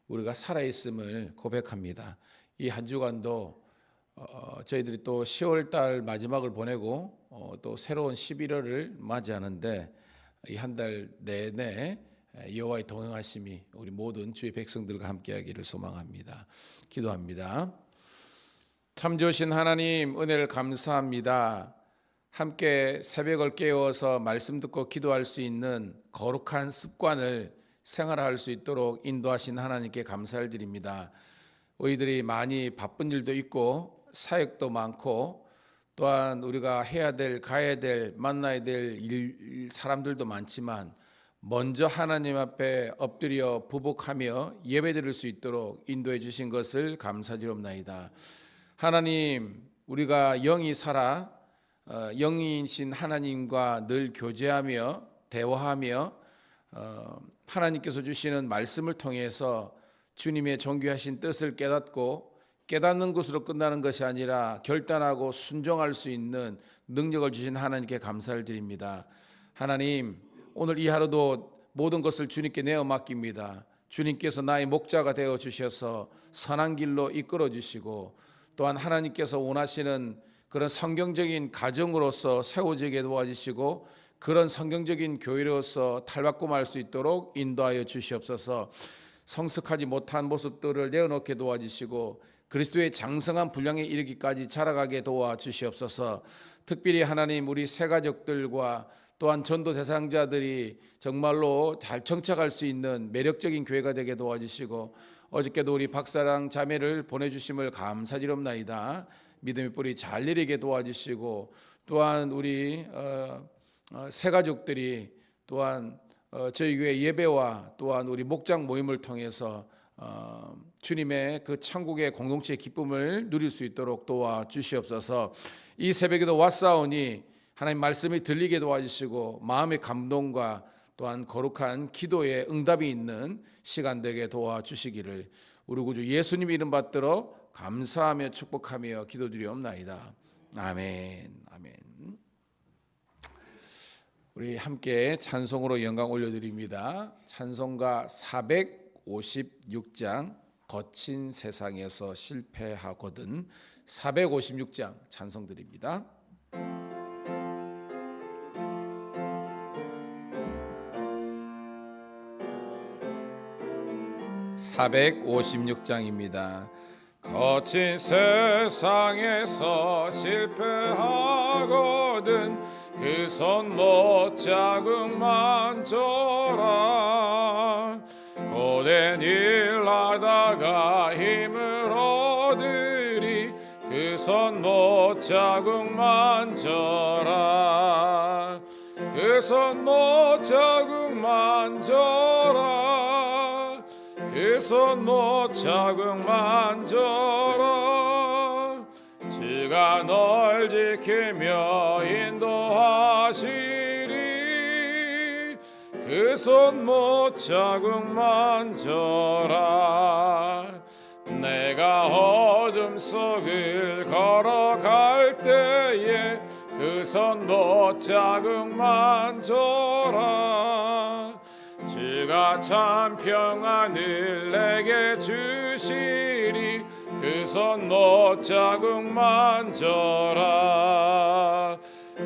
우리가 살아있음을 고백합니다. 이 한 주간도 저희들이 또 10월 달 마지막을 보내고 또 새로운 11월을 맞이하는데 이 한 달 내내 여호와의 동행하심이 우리 모든 주의 백성들과 함께하기를 소망합니다. 기도합니다. 참 좋으신 하나님, 은혜를 감사합니다. 함께 새벽을 깨워서 말씀 듣고 기도할 수 있는 거룩한 습관을 생활할 수 있도록 인도하신 하나님께 감사를 드립니다. 우리들이 많이 바쁜 일도 있고 사역도 많고 또한 우리가 해야 될, 가야 될, 만나야 될 사람들도 많지만 먼저 하나님 앞에 엎드려 부복하며 예배드릴 수 있도록 인도해 주신 것을 감사드립니다. 하나님, 우리가 영이 살아 영이신 하나님과 늘 교제하며 대화하며 하나님께서 주시는 말씀을 통해서 주님의 존귀하신 뜻을 깨닫고 깨닫는 것으로 끝나는 것이 아니라 결단하고 순종할 수 있는 능력을 주신 하나님께 감사를 드립니다. 하나님, 오늘 이 하루도 모든 것을 주님께 내어 맡깁니다. 주님께서 나의 목자가 되어 주셔서 선한 길로 이끌어 주시고 또한 하나님께서 원하시는 그런 성경적인 가정으로서 세워지게 도와주시고 그런 성경적인 교회로서 탈바꿈할 수 있도록 인도하여 주시옵소서. 성숙하지 못한 모습들을 내어놓게 도와주시고 그리스도의 장성한 분량에 이르기까지 자라가게 도와주시옵소서. 특별히 하나님, 우리 새가족들과 또한 전도 대상자들이 정말로 잘 정착할 수 있는 매력적인 교회가 되게 도와주시고 어저께도 우리 박사랑 자매를 보내주심을 감사드립니다. 믿음의 뿌리 잘 내리게 도와주시고 또한 우리 새가족들이 또한 저희 교회 예배와 또한 우리 목장 모임을 통해서 주님의 그 천국의 공동체의 기쁨을 누릴 수 있도록 도와주시옵소서. 이 새벽에도 왔사오니 하나님 말씀이 들리게 도와주시고 마음의 감동과 또한 거룩한 기도의 응답이 있는 시간 되게 도와주시기를 우리 구주 예수님 이름 받들어 감사하며 축복하며 기도드리옵나이다. 아멘. 아멘. 우리 함께 찬송으로 영광 올려드립니다. 찬송가 456장 거친 세상에서 실패하거든. 456장 찬송 드립니다. 456장입니다. 거친 세상에서 실패하거든 그 손 못 자국만 져라. 고된 일 하다가 힘을 얻으리 그 손 못 자국만 져라. 그 손 못 자국만 져라. 그 손 못 자국만 져라. 주가 널 지키며 인도하시리. 그 손 못 자국만 져라. 내가 어둠 속을 걸어갈 때에 그 손 못 자국만 져라. 주가 참 평안을 내게 주시리. 그 손 못 자국만 져라.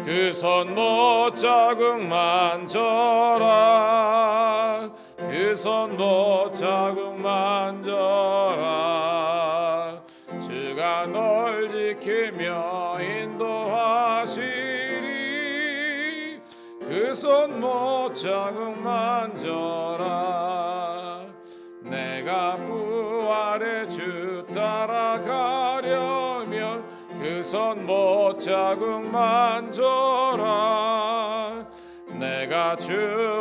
그 손 못 자국만 져라. 그 손 못 자국만 져라. 주가 널 지키며 인도하시리. 그 손 못 자국만 져라. 내가 부활의 주 따라가려면 그 손 못 자국만 져라. 내가 주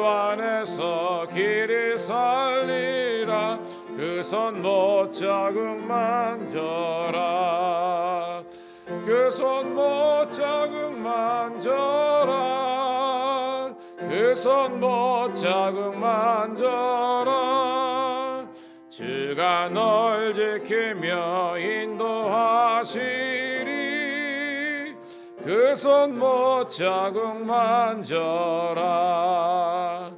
안에서 길이 살리라. 그 손 못 자국만 져라. 그 손 못 자국만 져라. 그 손 못 자국만 져라. 주가 널 지키며 인도하시리. 그 손 못 자국만 져라.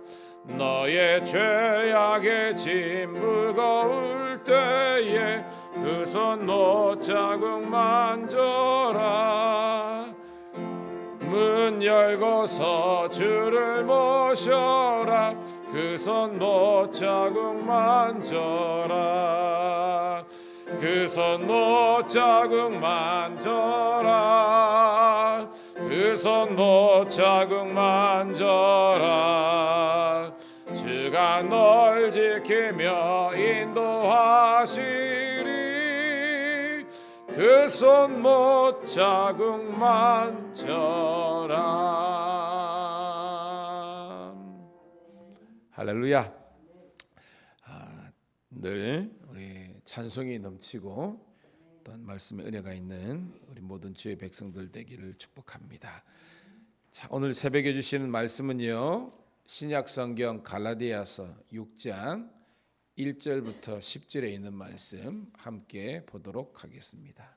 너의 죄악의 짐 무거울 때에 그 손 못 자국 만져라. 문 열고서 주를 모셔라. 그 손 못 자국 만져라. 그 손 못 자국 만져라. 그 손 못 자국 만져라. 주가 널 지키며 인도하시리. 그 손 못 자국 만져라. 할렐루야. 늘 우리 찬송이 넘치고 또한 말씀의 은혜가 있는 우리 모든 주의 백성들 되기를 축복합니다. 자, 오늘 새벽에 주시는 말씀은요, 신약 성경 갈라디아서 6장 1절부터 10절에 있는 말씀 함께 보도록 하겠습니다.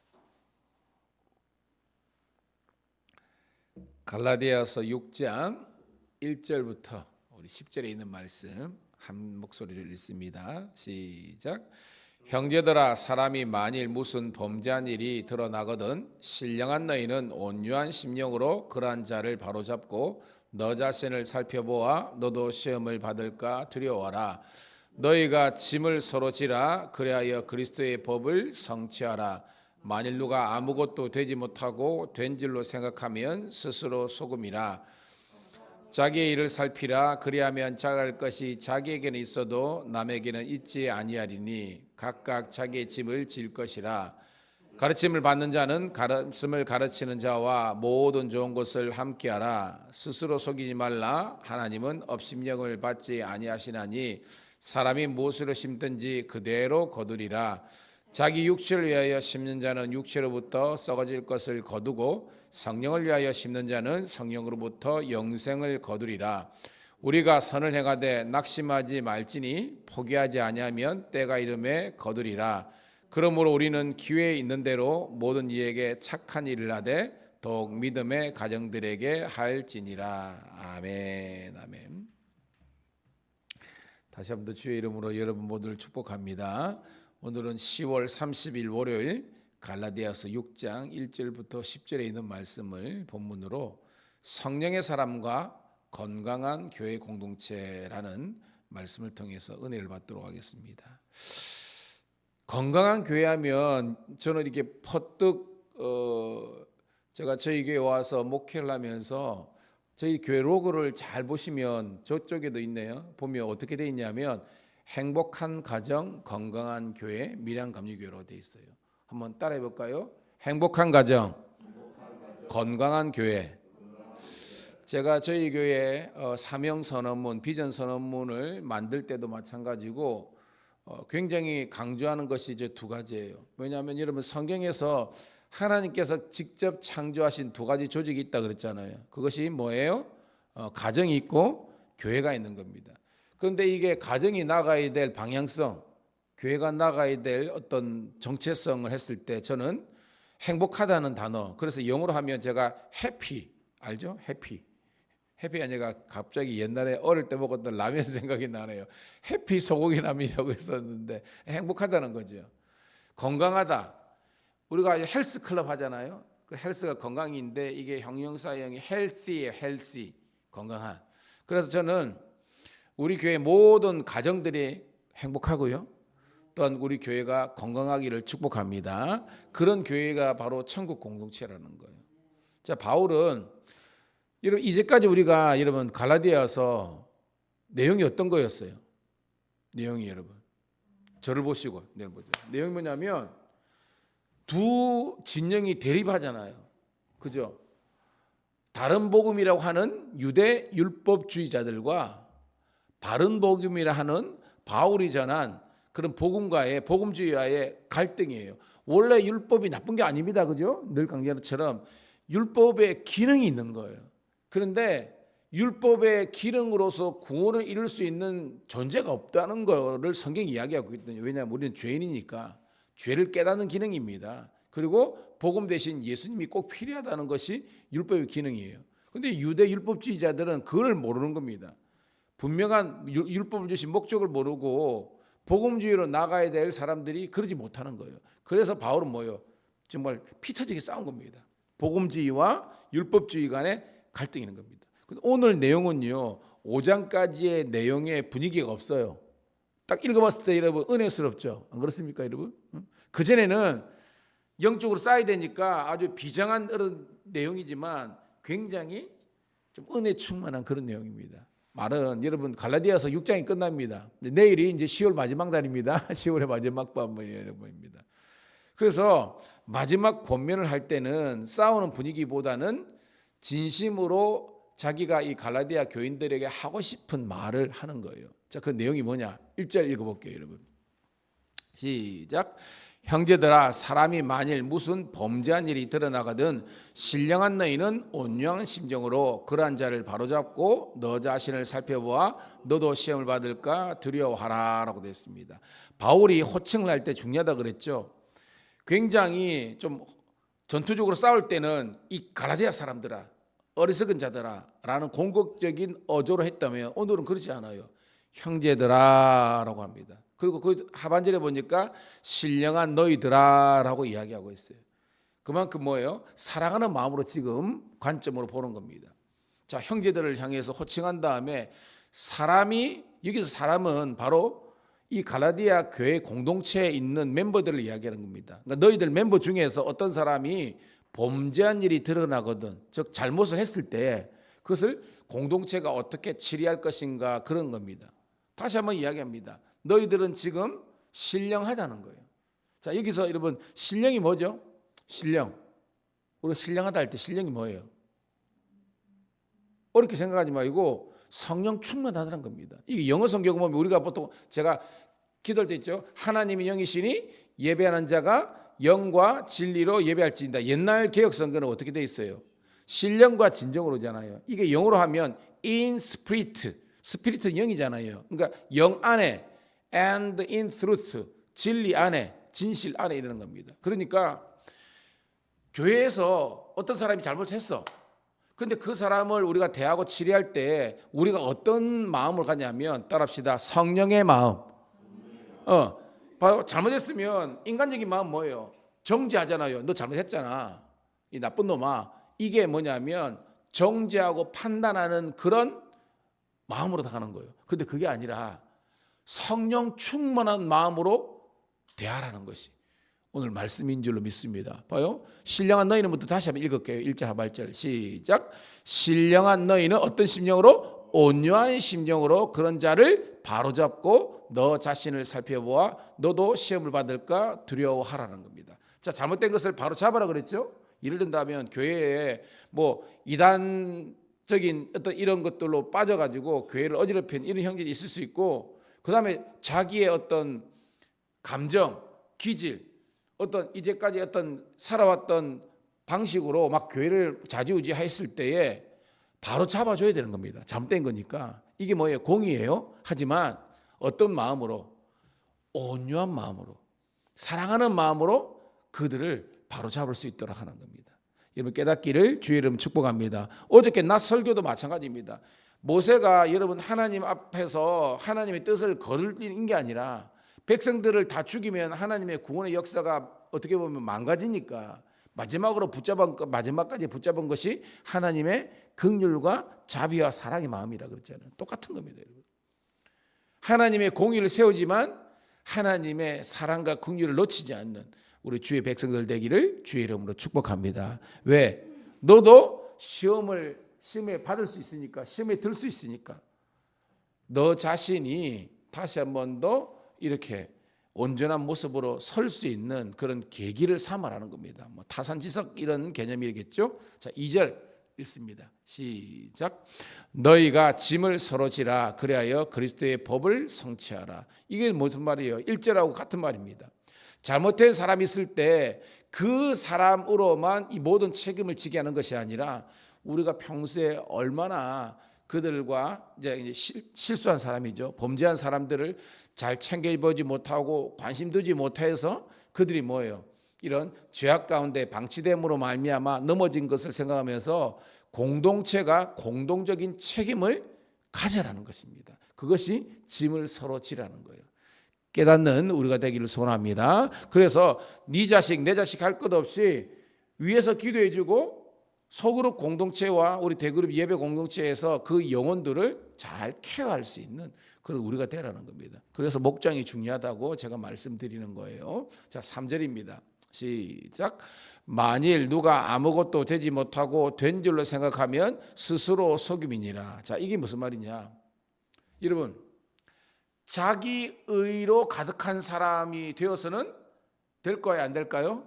갈라디아서 6장 1절부터 우리 10절에 있는 말씀 한 목소리를 읽습니다. 시작. 형제들아, 사람이 만일 무슨 범죄한 일이 드러나거든 신령한 너희는 온유한 심령으로 그러한 자를 바로잡고 너 자신을 살펴보아 너도 시험을 받을까 두려워하라. 너희가 짐을 서로 지라. 그리하여 그리스도의 법을 성취하라. 만일 누가 아무것도 되지 못하고 된 줄로 생각하면 스스로 속음이라. 자기의 일을 살피라. 그리하면 자갈 것이 자기에게는 있어도 남에게는 있지 아니하리니 각각 자기의 짐을 질 것이라. 가르침을 받는 자는 말씀을 가르치는 자와 모든 좋은 것을 함께하라. 스스로 속이지 말라. 하나님은 업심령을 받지 아니하시나니 사람이 무엇으로 심든지 그대로 거두리라. 자기 육체를 위하여 심는 자는 육체로부터 썩어질 것을 거두고 성령을 위하여 심는 자는 성령으로부터 영생을 거두리라. 우리가 선을 행하되 낙심하지 말지니 포기하지 아니하면 때가 이름에 거두리라. 그러므로 우리는 기회에 있는 대로 모든 이에게 착한 일을 하되 더욱 믿음의 가정들에게 할지니라. 아멘. 아멘. 다시 한번 주의 이름으로 여러분 모두를 축복합니다. 오늘은 10월 30일 월요일 갈라디아서 6장 1절부터 10절에 있는 말씀을 본문으로 성령의 사람과 건강한 교회 공동체라는 말씀을 통해서 은혜를 받도록 하겠습니다. 건강한 교회하면 저는 이렇게 퍼뜩 제가 저희 교회 와서 목회를 하면서 저희 교회 로고를 잘 보시면 저쪽에도 있네요. 보면 어떻게 돼 있냐면 행복한 가정, 건강한 교회, 밀양감리교회로 돼 있어요. 한번 따라해 볼까요? 행복한 가정, 건강한 교회. 제가 저희 교회 사명 선언문, 비전 선언문을 만들 때도 마찬가지고 굉장히 강조하는 것이 이제 두 가지예요. 왜냐하면 여러분 성경에서 하나님께서 직접 창조하신 두 가지 조직이 있다 그랬잖아요. 그것이 뭐예요? 가정이 있고 교회가 있는 겁니다. 그런데 이게 가정이 나가야 될 방향성, 교회가 나가야 될 어떤 정체성을 했을 때 저는 행복하다는 단어, 그래서 영어로 하면 제가 해피, 알죠? 해피가 아니라 갑자기 옛날에 어릴 때 먹었던 라면 생각이 나네요. 해피 소고기 라면이라고 했었는데 행복하다는 거죠. 건강하다. 우리가 헬스 클럽 하잖아요. 그 헬스가 건강인데 이게 형용사형이 헬시예요. 헬시, 건강한. 그래서 저는 우리 교회 모든 가정들이 행복하고요. 또한 우리 교회가 건강하기를 축복합니다. 그런 교회가 바로 천국 공동체라는 거예요. 자, 바울은 여러분 이제까지 우리가 여러분 갈라디아서 내용이 어떤 거였어요? 내용이 여러분 저를 보시고 내용 보죠. 내용이 뭐냐면 두 진영이 대립하잖아요. 그죠? 다른 복음이라고 하는 유대 율법주의자들과 바른 복음이라 하는 바울이 전한 그런 복음주의와의 갈등이에요. 원래 율법이 나쁜 게 아닙니다. 그죠? 늘 강조하는 것처럼 율법의 기능이 있는 거예요. 그런데 율법의 기능으로서 구원을 이룰 수 있는 존재가 없다는 것을 성경이 이야기하고 있거든요. 왜냐하면 우리는 죄인이니까 죄를 깨닫는 기능입니다. 그리고 복음 대신 예수님이 꼭 필요하다는 것이 율법의 기능이에요. 그런데 유대 율법주의자들은 그걸 모르는 겁니다. 분명한 율법을 주신 목적을 모르고 복음주의로 나가야 될 사람들이 그러지 못하는 거예요. 그래서 바울은 뭐예요? 정말 피 터지게 싸운 겁니다. 복음주의와 율법주의 간의 갈등이 있는 겁니다. 오늘 내용은요, 5장까지의 내용의 분위기가 없어요. 딱 읽어봤을 때 여러분 은혜스럽죠? 안 그렇습니까, 여러분? 그전에는 영적으로 쌓아야 되니까 아주 비장한 그런 내용이지만 굉장히 좀 은혜 충만한 그런 내용입니다. 말은 여러분 갈라디아서 6장이 끝납니다. 내일이 이제 10월 마지막 날입니다. 10월의 마지막 밤입니다. 그래서 마지막 권면을 할 때는 싸우는 분위기보다는 진심으로 자기가 이 갈라디아 교인들에게 하고 싶은 말을 하는 거예요. 자, 그 내용이 뭐냐? 1절 읽어볼게요, 여러분. 시작. 형제들아, 사람이 만일 무슨 범죄한 일이 드러나거든 신령한 너희는 온유한 심정으로 그러한 자를 바로잡고 너 자신을 살펴보아 너도 시험을 받을까 두려워하라 라고 되어 있습니다. 바울이 호칭을 할 때 중요하다 그랬죠. 굉장히 좀 전투적으로 싸울 때는 이 갈라디아 사람들아, 어리석은 자들아 라는 공격적인 어조로 했다면 오늘은 그렇지 않아요. 형제들아 라고 합니다. 그리고 그 하반절에 보니까 신령한 너희들아 라고 이야기하고 있어요. 그만큼 뭐예요? 사랑하는 마음으로 지금 관점으로 보는 겁니다. 자, 형제들을 향해서 호칭한 다음에 사람이, 여기서 사람은 바로 이 갈라디아 교회 공동체에 있는 멤버들을 이야기하는 겁니다. 그러니까 너희들 멤버 중에서 어떤 사람이 범죄한 일이 드러나거든, 즉 잘못을 했을 때 그것을 공동체가 어떻게 처리할 것인가 그런 겁니다. 다시 한번 이야기합니다. 너희들은 지금 신령하다는 거예요. 자, 여기서 여러분 신령이 뭐죠? 신령. 우리가 신령하다 할 때 신령이 뭐예요? 어렵게 생각하지 말고 성령 충만하다는 겁니다. 이게 영어 성경 보면 우리가 보통 제가 기도할 때 있죠. 하나님이 영이시니 예배하는 자가 영과 진리로 예배할지니라. 옛날 개혁 성경은 어떻게 돼 있어요? 신령과 진정으로잖아요. 이게 영어로 하면 in spirit. 스피릿은 영이잖아요. 그러니까 영 안에 and in truth, 진리 안에, 진실 안에 이러는 겁니다. 그러니까 교회에서 어떤 사람이 잘못했어. 근데 그 사람을 우리가 대하고 치료할 때 우리가 어떤 마음을 갖냐면, 따라합시다. 성령의 마음. 바로 잘못했으면 인간적인 마음 뭐예요? 정죄하잖아요. 너 잘못했잖아, 이 나쁜 놈아. 이게 뭐냐면 정죄하고 판단하는 그런 마음으로 다가는 거예요. 근데 그게 아니라 성령 충만한 마음으로 대하라는 것이 오늘 말씀인 줄로 믿습니다. 봐요. 신령한 너희는부터 다시 한번 읽을게요. 1절 하반절 시작. 신령한 너희는 어떤 심령으로? 온유한 심령으로 그런 자를 바로잡고 너 자신을 살펴보아 너도 시험을 받을까 두려워하라는 겁니다. 자, 잘못된 것을 바로잡아라 그랬죠. 예를 든다면 교회에 뭐 이단적인 어떤 이런 것들로 빠져가지고 교회를 어지럽힌 이런 형제들이 있을 수 있고, 그 다음에 자기의 어떤 감정, 기질, 어떤 이제까지 어떤 살아왔던 방식으로 막 교회를 좌지우지했을 때에 바로 잡아줘야 되는 겁니다. 잘못된 거니까. 이게 뭐예요? 공의예요. 하지만 어떤 마음으로? 온유한 마음으로, 사랑하는 마음으로 그들을 바로 잡을 수 있도록 하는 겁니다. 여러분 깨닫기를 주의 이름 축복합니다. 어저께 낮 설교도 마찬가지입니다. 모세가 여러분 하나님 앞에서 하나님의 뜻을 거르는 게 아니라 백성들을 다 죽이면 하나님의 구원의 역사가 어떻게 보면 망가지니까 마지막까지 붙잡은 것이 하나님의 긍휼과 자비와 사랑의 마음이라 그랬잖아요. 똑같은 겁니다, 여러분. 하나님의 공의를 세우지만 하나님의 사랑과 긍휼을 놓치지 않는 우리 주의 백성들 되기를 주의 이름으로 축복합니다. 왜? 너도 시험에 받을 수 있으니까, 시험에 들 수 있으니까 너 자신이 다시 한 번 더 이렇게 온전한 모습으로 설 수 있는 그런 계기를 삼아라는 겁니다. 뭐 타산지석 이런 개념이겠죠. 자, 2절 읽습니다. 시작. 너희가 짐을 서로 지라 그리하여 그리스도의 법을 성취하라. 이게 무슨 말이에요? 1절하고 같은 말입니다. 잘못된 사람이 있을 때 그 사람으로만 이 모든 책임을 지게 하는 것이 아니라 우리가 평소에 얼마나 그들과 이제 실수한 사람이죠. 범죄한 사람들을 잘 챙겨보지 못하고 관심 두지 못해서 그들이 뭐예요? 이런 죄악 가운데 방치됨으로 말미암아 넘어진 것을 생각하면서 공동체가 공동적인 책임을 가져라는 것입니다. 그것이 짐을 서로 지라는 거예요. 깨닫는 우리가 되기를 소원합니다. 그래서 네 자식 내 자식 할 것 없이 위에서 기도해 주고 소그룹 공동체와 우리 대그룹 예배 공동체에서 그 영혼들을 잘 케어할 수 있는 그런 우리가 되라는 겁니다. 그래서 목장이 중요하다고 제가 말씀드리는 거예요. 자, 3절입니다. 시작. 만일 누가 아무것도 되지 못하고 된 줄로 생각하면 스스로 속임이니라. 자, 이게 무슨 말이냐? 여러분, 자기 의로 가득한 사람이 되어서는 될 거야, 안 될까요?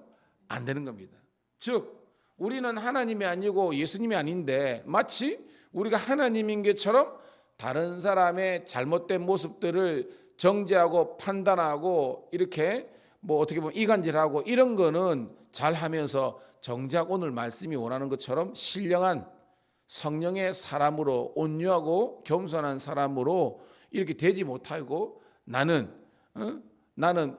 안 되는 겁니다. 즉 우리는 하나님이 아니고 예수님이 아닌데 마치 우리가 하나님인 것처럼 다른 사람의 잘못된 모습들을 정죄하고 판단하고 이렇게 뭐 어떻게 보면 이간질하고 이런 거는 잘하면서 정작 오늘 말씀이 원하는 것처럼 신령한 성령의 사람으로 온유하고 겸손한 사람으로 이렇게 되지 못하고 나는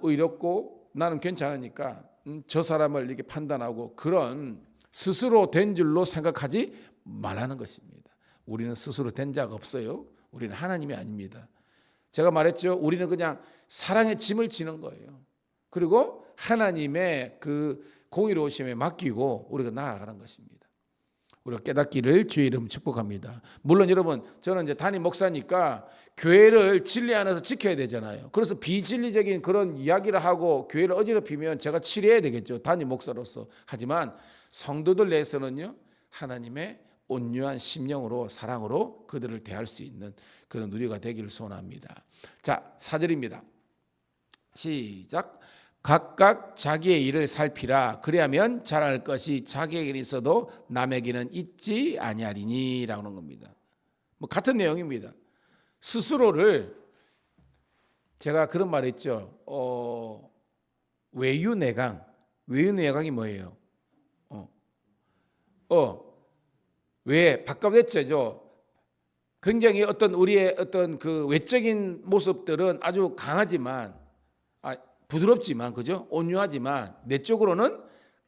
의롭고 나는 괜찮으니까 저 사람을 이렇게 판단하고 그런 스스로 된 줄로 생각하지 말라는 것입니다. 우리는 스스로 된 자가 없어요. 우리는 하나님이 아닙니다. 제가 말했죠. 우리는 그냥 사랑의 짐을 지는 거예요. 그리고 하나님의 그 공의로우심에 맡기고 우리가 나아가는 것입니다. 우리가 깨닫기를 주의 이름 축복합니다. 물론 여러분 저는 이제 담임 목사니까 교회를 진리 안에서 지켜야 되잖아요. 그래서 비진리적인 그런 이야기를 하고 교회를 어지럽히면 제가 치료해야 되겠죠. 담임 목사로서. 하지만 성도들 내에서는요. 하나님의 온유한 심령으로 사랑으로 그들을 대할 수 있는 그런 누리가 되기를 소원합니다. 자, 4절입니다. 시작. 각각 자기의 일을 살피라. 그리하면 잘할 것이 자기에게 있어도 남에게는 있지 아니하리니라고 하는 겁니다. 뭐 같은 내용입니다. 스스로를 제가 그런 말 했죠. 외유내강. 외유내강이 뭐예요? 왜 바꿔냈죠. 굉장히 어떤 우리의 어떤 그 외적인 모습들은 아주 강하지만 부드럽지만 그죠? 온유하지만 내적으로는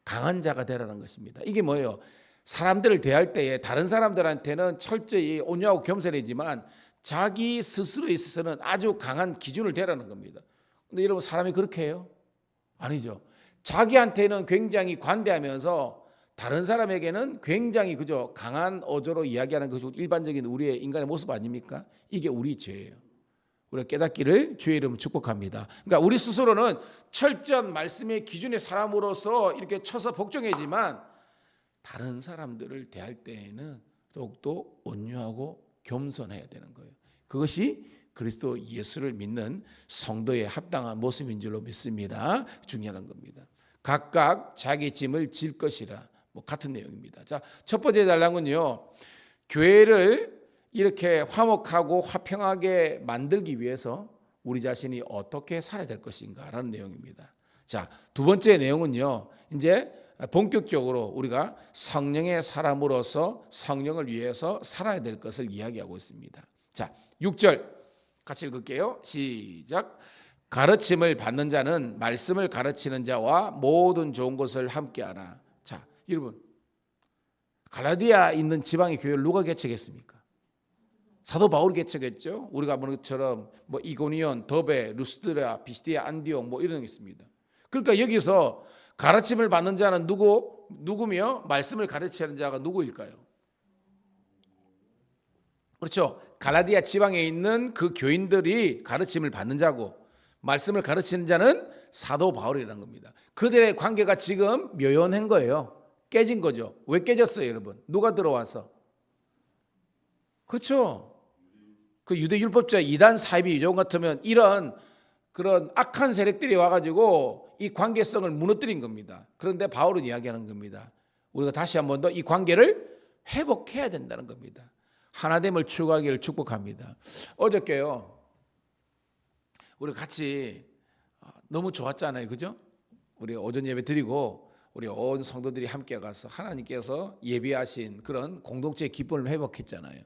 강한 자가 되라는 것입니다. 이게 뭐예요? 사람들을 대할 때에 다른 사람들한테는 철저히 온유하고 겸손이지만 자기 스스로에 있어서는 아주 강한 기준을 대라는 겁니다. 근데 여러분 사람이 그렇게 해요? 아니죠. 자기한테는 굉장히 관대하면서 다른 사람에게는 굉장히 그죠 강한 어조로 이야기하는 것이 일반적인 우리의 인간의 모습 아닙니까? 이게 우리 죄예요. 우리가 깨닫기를 주의 이름으로 축복합니다. 그러니까 우리 스스로는 철저한 말씀의 기준의 사람으로서 이렇게 쳐서 복종하지만 다른 사람들을 대할 때에는 더욱더 온유하고 겸손해야 되는 거예요. 그것이 그리스도 예수를 믿는 성도의 합당한 모습인 줄로 믿습니다. 중요한 겁니다. 각각 자기 짐을 질 것이라. 뭐 같은 내용입니다. 자, 첫 번째 달랑은요. 교회를 이렇게 화목하고 화평하게 만들기 위해서 우리 자신이 어떻게 살아야 될 것인가라는 내용입니다. 자, 두 번째 내용은요. 이제 본격적으로 우리가 성령의 사람으로서 성령을 위해서 살아야 될 것을 이야기하고 있습니다. 자, 6절 같이 읽을게요. 시작. 가르침을 받는 자는 말씀을 가르치는 자와 모든 좋은 것을 함께하라. 자, 여러분 갈라디아 있는 지방의 교회를 누가 개척했습니까? 사도 바울이 개척했죠. 우리가 보는 것처럼 뭐 이고니온, 더베, 루스드라, 비스디아, 안디옥 뭐 이런 게 있습니다. 그러니까 여기서 가르침을 받는 자는 누구며 말씀을 가르치는 자가 누구일까요? 그렇죠. 갈라디아 지방에 있는 그 교인들이 가르침을 받는 자고 말씀을 가르치는 자는 사도 바울이라는 겁니다. 그들의 관계가 지금 묘연한 거예요. 깨진 거죠. 왜 깨졌어요, 여러분? 누가 들어와서? 그렇죠. 그 유대 율법자 이단 사이비 유종 같으면 이런 그런 악한 세력들이 와가지고 이 관계성을 무너뜨린 겁니다. 그런데 바울은 이야기하는 겁니다. 우리가 다시 한 번 더 이 관계를 회복해야 된다는 겁니다. 하나됨을 추구하기를 축복합니다. 어저께요, 우리 같이 너무 좋았잖아요, 그죠? 우리 오전 예배 드리고 우리 온 성도들이 함께 가서 하나님께서 예비하신 그런 공동체의 기쁨을 회복했잖아요.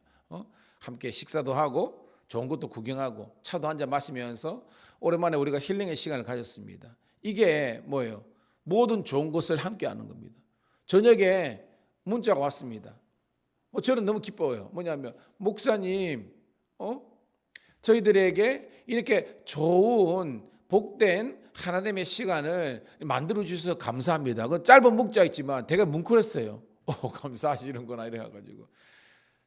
함께 식사도 하고 좋은 것도 구경하고 차도 한잔 마시면서 오랜만에 우리가 힐링의 시간을 가졌습니다. 이게 뭐예요? 모든 좋은 것을 함께 하는 겁니다. 저녁에 문자가 왔습니다. 저는 너무 기뻐요. 뭐냐면 목사님, 저희들에게 이렇게 좋은 복된 하나님의 시간을 만들어 주셔서 감사합니다. 그 짧은 문자 있지만 되게 뭉클했어요. 감사하시는구나 이래가지고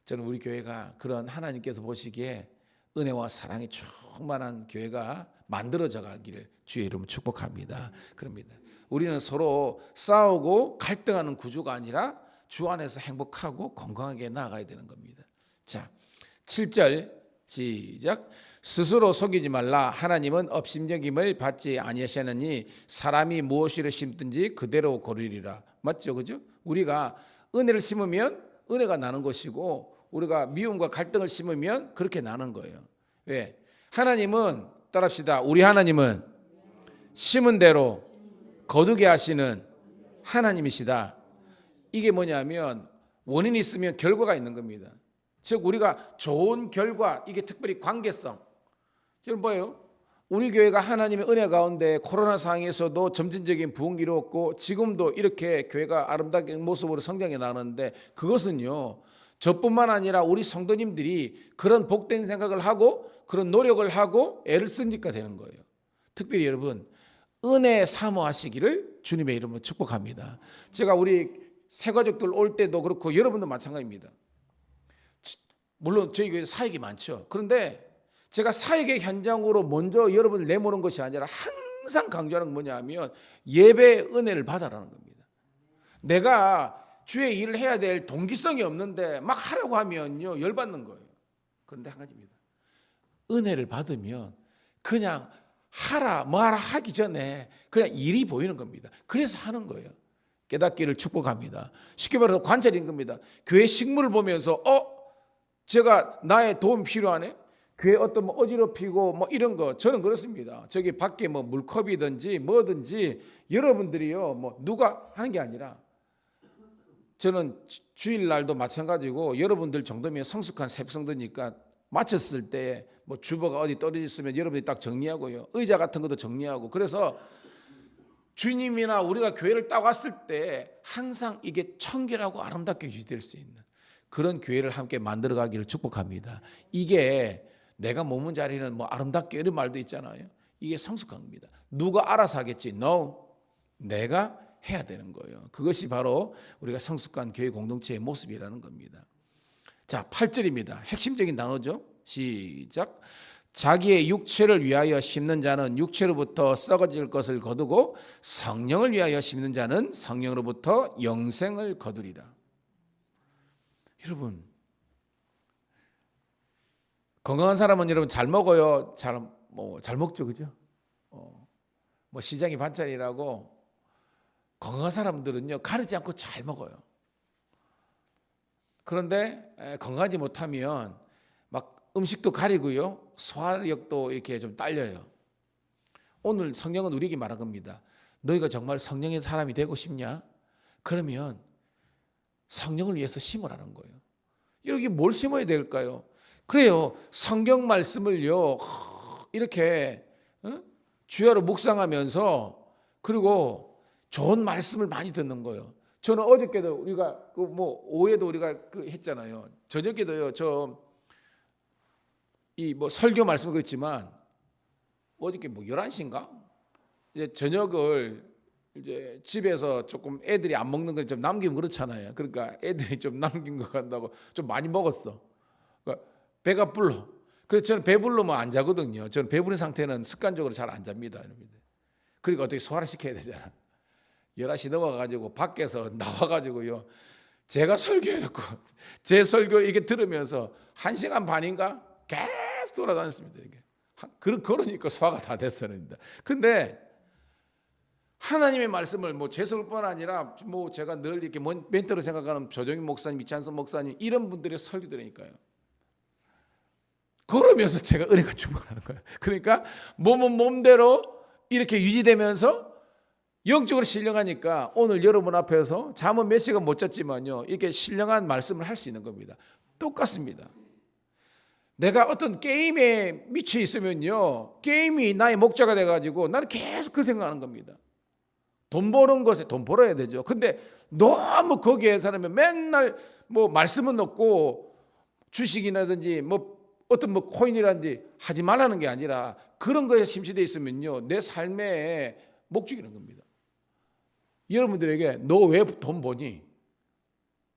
저는 우리 교회가 그런 하나님께서 보시기에 은혜와 사랑이 충만한 교회가 만들어져 가기를 주의 이름으로 축복합니다. 그럽니다. 우리는 서로 싸우고 갈등하는 구조가 아니라 주 안에서 행복하고 건강하게 나아가야 되는 겁니다. 자, 7절 시작. 스스로 속이지 말라. 하나님은 업신여김을 받지 아니하시느니 사람이 무엇을 심든지 그대로 거두리라. 맞죠, 그죠? 우리가 은혜를 심으면 은혜가 나는 것이고 우리가 미움과 갈등을 심으면 그렇게 나는 거예요. 왜? 하나님은 따라합시다. 우리 하나님은 심은 대로 거두게 하시는 하나님이시다. 이게 뭐냐면 원인이 있으면 결과가 있는 겁니다. 즉 우리가 좋은 결과, 이게 특별히 관계성. 여러분 뭐예요? 우리 교회가 하나님의 은혜 가운데 코로나 상황에서도 점진적인 부흥이 이루었고 지금도 이렇게 교회가 아름다운 모습으로 성장해 나가는데 그것은요 저뿐만 아니라 우리 성도님들이 그런 복된 생각을 하고 그런 노력을 하고 애를 쓰니까 되는 거예요. 특별히 여러분 은혜 사모하시기를 주님의 이름으로 축복합니다. 제가 우리 새가족들 올 때도 그렇고 여러분도 마찬가지입니다. 물론 저희 교회 사역이 많죠. 그런데 제가 사역의 현장으로 먼저 여러분을 내모는 것이 아니라 항상 강조하는 건 뭐냐면 예배의 은혜를 받아라는 겁니다. 내가 주의 일을 해야 될 동기성이 없는데 막 하라고 하면요 열받는 거예요. 그런데 한 가지입니다. 은혜를 받으면 그냥 하라 뭐하라 하기 전에 그냥 일이 보이는 겁니다. 그래서 하는 거예요. 깨닫기를 축복합니다. 쉽게 말해서 관찰인 겁니다. 교회 식물을 보면서 제가 나의 도움이 필요하네. 교회 어떤 뭐 어지럽히고 뭐 이런 거 저는 그렇습니다. 저기 밖에 뭐 물컵이든지 뭐든지 여러분들이요 뭐 누가 하는 게 아니라 저는 주일날도 마찬가지고 여러분들 정도면 성숙한 새벽성도니까 마쳤을 때 뭐 주보가 어디 떨어져 있으면 여러분이 딱 정리하고요. 의자 같은 것도 정리하고 그래서 주님이나 우리가 교회를 딱 왔을 때 항상 이게 청결하고 아름답게 유지될 수 있는 그런 교회를 함께 만들어가기를 축복합니다. 이게 내가 머문 자리는 뭐 아름답게 이런 말도 있잖아요. 이게 성숙한 겁니다. 누가 알아서 하겠지? No. 내가 해야 되는 거예요. 그것이 바로 우리가 성숙한 교회 공동체의 모습이라는 겁니다. 자, 8절입니다. 핵심적인 단어죠. 시작. 자기의 육체를 위하여 심는 자는 육체로부터 썩어질 것을 거두고 성령을 위하여 심는 자는 성령으로부터 영생을 거두리라. 여러분 건강한 사람은 여러분 잘 먹어요. 잘 먹죠, 그죠? 뭐 시장이 반찬이라고 건강한 사람들은요 가리지 않고 잘 먹어요. 그런데 건강하지 못하면 막 음식도 가리고요 소화력도 이렇게 좀 딸려요. 오늘 성령은 우리에게 말한 겁니다. 너희가 정말 성령의 사람이 되고 싶냐? 그러면 성령을 위해서 심으라는 거예요. 여기 뭘 심어야 될까요? 그래요. 성경 말씀을요 이렇게 주야로 묵상하면서 그리고 좋은 말씀을 많이 듣는 거예요. 저는 어저께도 우리가 오후에도 우리가 했잖아요. 저녁에도요 이 설교 말씀은 그렇지만 어저께 11시인가 이제 저녁을 이제 집에서 조금 애들이 안 먹는 걸 좀 남기면 그렇잖아요. 그러니까 애들이 좀 남긴 거 간다고 좀 많이 먹었어. 그러니까 배가 불러. 그래서 저는 배불러면 안 자거든요. 저는 배부른 상태는 습관적으로 잘 안 잡니다. 그러니까 어떻게 소화를 시켜야 되잖아. 11시 넘어가가지고 밖에서 나와가지고요. 제가 설교해놓고 제 설교를 이렇게 들으면서 1시간 반인가 계속 돌아다녔습니다. 이게. 그러니까 소화가 다 됐습니다. 근데 하나님의 말씀을 제 설교뿐 아니라 제가 늘 이렇게 멘토로 생각하는 조정인 목사님, 이찬선 목사님 이런 분들의 설교 들으니까요. 그러면서 제가 은혜가 충만하는 거예요. 그러니까 몸은 몸대로 이렇게 유지되면서 영적으로 신령하니까 오늘 여러분 앞에서 잠은 몇 시간 못 잤지만요 이렇게 신령한 말씀을 할 수 있는 겁니다. 똑같습니다. 내가 어떤 게임에 미쳐 있으면요 게임이 나의 목자가 돼가지고 나는 계속 그 생각하는 겁니다. 돈 버는 것에 돈 벌어야 되죠. 근데 너무 거기에 살면 맨날 말씀은 없고 주식이라든지 어떤 뭐 코인이라든지 하지 말라는 게 아니라 그런 거에 심취되어 있으면요, 내 삶의 목적이라는 겁니다. 여러분들에게 너 왜 돈 버니?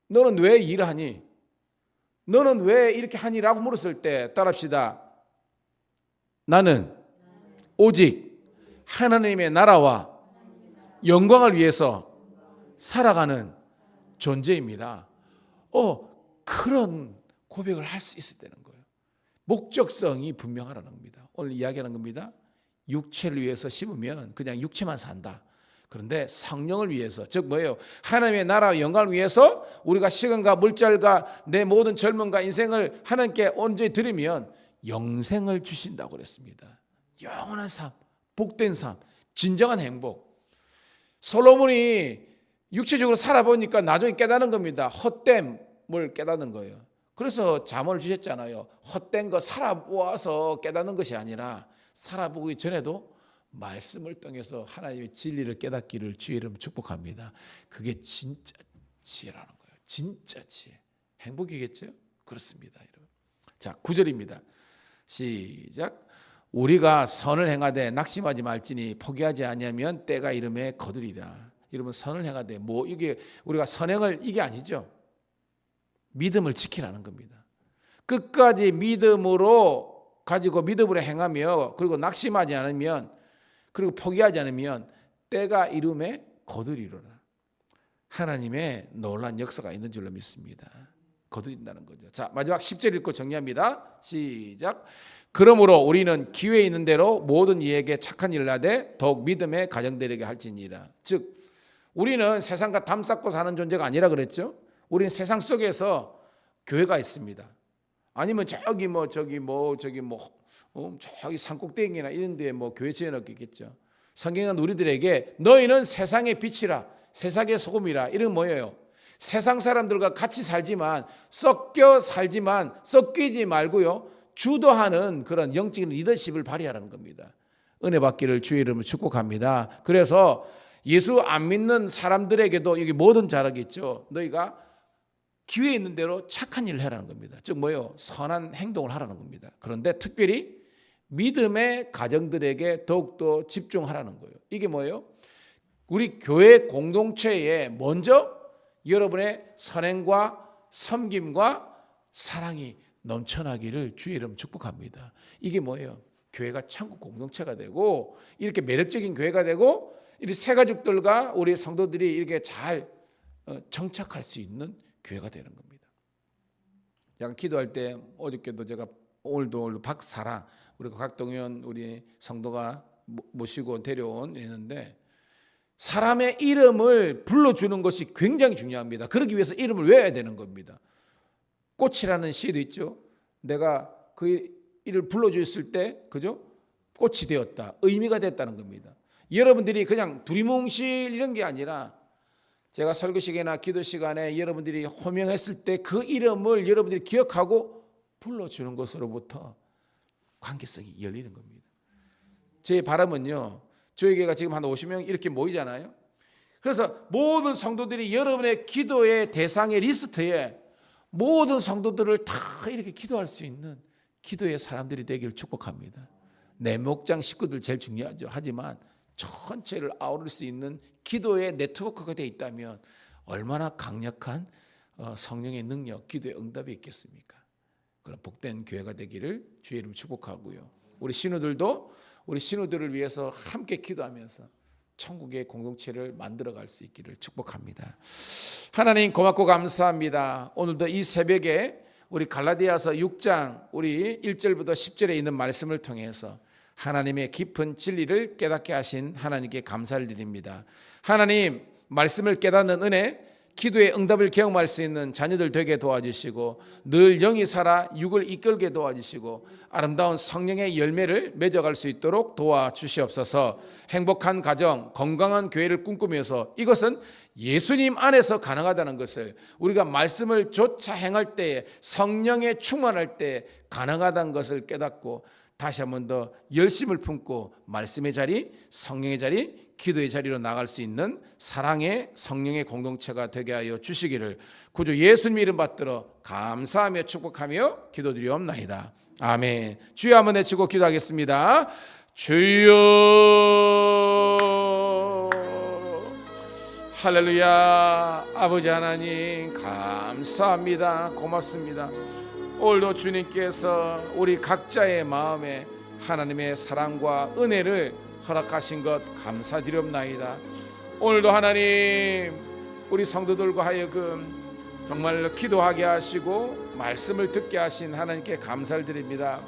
너는 왜 일하니? 너는 왜 이렇게 하니? 라고 물었을 때 따라합시다. 나는 오직 하나님의 나라와 영광을 위해서 살아가는 존재입니다. 그런 고백을 할 수 있어야 되는 거예요. 목적성이 분명하라는 겁니다. 오늘 이야기하는 겁니다. 육체를 위해서 심으면 그냥 육체만 산다. 그런데 성령을 위해서, 즉 뭐예요? 하나님의 나라와 영광을 위해서 우리가 시간과 물질과 내 모든 젊음과 인생을 하나님께 온전히 드리면 영생을 주신다고 그랬습니다. 영원한 삶, 복된 삶, 진정한 행복. 솔로몬이 육체적으로 살아보니까 나중에 깨닫는 겁니다. 헛됨을 깨닫는 거예요. 그래서 잠언을 주셨잖아요. 헛된 거 살아보아서 깨닫는 것이 아니라 살아보기 전에도 말씀을 통해서 하나님의 진리를 깨닫기를 주의 이름으로 축복합니다. 그게 진짜 지혜라는 거예요. 진짜 지혜. 행복이겠죠? 그렇습니다, 여러분. 자, 9절입니다. 시작. 우리가 선을 행하되 낙심하지 말지니 포기하지 아니하면 때가 이름에 거두리라. 여러분, 선을 행하되 이게 우리가 선행을 이게 아니죠. 믿음을 지키라는 겁니다. 끝까지 믿음으로 가지고 믿음으로 행하며 그리고 낙심하지 않으면 그리고 포기하지 않으면 때가 이름에 거두리로라. 하나님의 놀라운 역사가 있는 줄로 믿습니다. 거두린다는 거죠. 자, 마지막 10절 읽고 정리합니다. 시작. 그러므로 우리는 기회 있는 대로 모든 이에게 착한 일을 하되 더욱 믿음의 가정들에게 할지니라. 즉 우리는 세상과 담쌓고 사는 존재가 아니라 그랬죠. 우리는 세상 속에서 교회가 있습니다. 아니면 저기 산꼭대기나 이런 데에 교회 지어놓겠죠. 성경은 우리들에게 너희는 세상의 빛이라, 세상의 소금이라. 이런 뭐예요? 세상 사람들과 같이 살지만 섞여 살지만 섞이지 말고요, 주도하는 그런 영적인 리더십을 발휘하라는 겁니다. 은혜 받기를 주의 이름으로 축복합니다. 그래서 예수 안 믿는 사람들에게도 여기 뭐든 잘하겠죠. 너희가 기회 있는 대로 착한 일을 하라는 겁니다. 즉 뭐예요? 선한 행동을 하라는 겁니다. 그런데 특별히 믿음의 가정들에게 더욱더 집중하라는 거예요. 이게 뭐예요? 우리 교회 공동체에 먼저 여러분의 선행과 섬김과 사랑이 넘쳐나기를 주의 이름 축복합니다. 이게 뭐예요? 교회가 천국 공동체가 되고 이렇게 매력적인 교회가 되고 이 새 가족들과 우리 성도들이 이렇게 잘 정착할 수 있는 교회가 되는 겁니다. 약간 기도할 때 어저께도 제가 오늘도 박사라 우리 각동현 우리 성도가 모시고 데려온 있는데 사람의 이름을 불러주는 것이 굉장히 중요합니다. 그러기 위해서 이름을 외워야 되는 겁니다. 꽃이라는 시도 있죠. 내가 그 이를 불러줬을 때 그죠? 꽃이 되었다. 의미가 됐다는 겁니다. 여러분들이 그냥 두리뭉실 이런 게 아니라 제가 설교 시간이나 기도 시간에 여러분들이 호명했을 때 그 이름을 여러분들이 기억하고 불러주는 것으로부터 관계성이 열리는 겁니다. 제 바람은요, 저희 교회가 지금 한 50명 이렇게 모이잖아요. 그래서 모든 성도들이 여러분의 기도의 대상의 리스트에 모든 성도들을 다 이렇게 기도할 수 있는 기도의 사람들이 되기를 축복합니다. 내 목장 식구들 제일 중요하죠. 하지만 전체를 아우를 수 있는 기도의 네트워크가 되어 있다면 얼마나 강력한 성령의 능력, 기도의 응답이 있겠습니까? 그런 복된 교회가 되기를 주의 이름 축복하고요. 우리 신우들도 우리 신우들을 위해서 함께 기도하면서 천국의 공동체를 만들어갈 수 있기를 축복합니다. 하나님 고맙고 감사합니다. 오늘도 이 새벽에 우리 갈라디아서 6장 우리 1절부터 10절에 있는 말씀을 통해서 하나님의 깊은 진리를 깨닫게 하신 하나님께 감사를 드립니다. 하나님 말씀을 깨닫는 은혜, 기도의 응답을 경험할 수 있는 자녀들 되게 도와주시고 늘 영이 살아 육을 이끌게 도와주시고 아름다운 성령의 열매를 맺어갈 수 있도록 도와주시옵소서. 행복한 가정, 건강한 교회를 꿈꾸면서 이것은 예수님 안에서 가능하다는 것을 우리가 말씀을 조차 행할 때에 성령에 충만할 때 가능하다는 것을 깨닫고 다시 한 번 더 열심을 품고 말씀의 자리, 성령의 자리, 기도의 자리로 나갈 수 있는 사랑의 성령의 공동체가 되게 하여 주시기를 구주 예수님 이름 받들어 감사하며 축복하며 기도드리옵나이다. 아멘. 주여 한번 외치고 기도하겠습니다. 주여. 할렐루야. 아버지 하나님 감사합니다. 고맙습니다. 오늘도 주님께서 우리 각자의 마음에 하나님의 사랑과 은혜를 허락하신 것 감사드립나이다. 오늘도 하나님 우리 성도들과 하여금 정말로 기도하게 하시고 말씀을 듣게 하신 하나님께 감사를 드립니다.